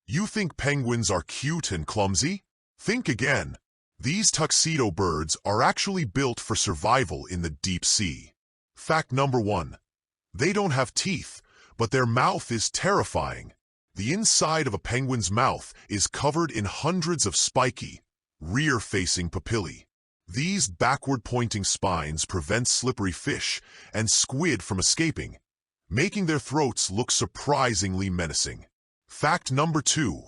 You think penguins are cute and clumsy? Think again. These tuxedo birds are actually built for survival in the deep sea. Fact number 1. They don't have teeth, but their mouth is terrifying. The inside of a penguin's mouth is covered in hundreds of spiky, rear-facing papillae. These backward-pointing spines prevent slippery fish and squid from escaping, making their throats look surprisingly menacing. Fact number 2.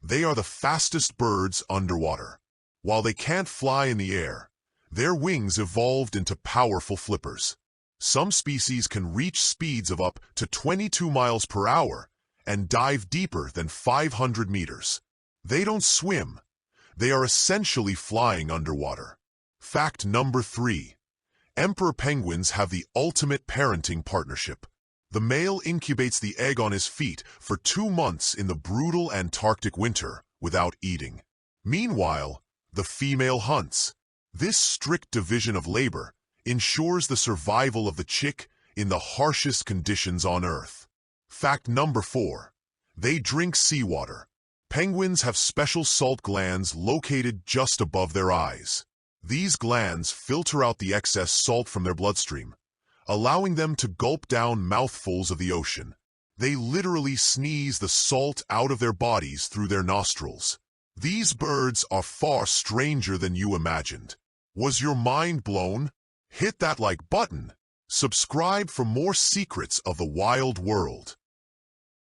They are the fastest birds underwater. While they can't fly in the air, their wings evolved into powerful flippers. Some species can reach speeds of up to 22 miles per hour and dive deeper than 500 meters. They don't swim. They are essentially flying underwater. Fact number 3. Emperor penguins have the ultimate parenting partnership. The male incubates the egg on his feet for 2 months in the brutal Antarctic winter without eating. Meanwhile, the female hunts. This strict division of labor ensures the survival of the chick in the harshest conditions on Earth. Fact number 4. They drink seawater. Penguins have special salt glands located just above their eyes. These glands filter out the excess salt from their bloodstream, allowing them to gulp down mouthfuls of the ocean. They literally sneeze the salt out of their bodies through their nostrils. These birds are far stranger than you imagined. Was your mind blown? Hit that like button. Subscribe for more secrets of the wild world.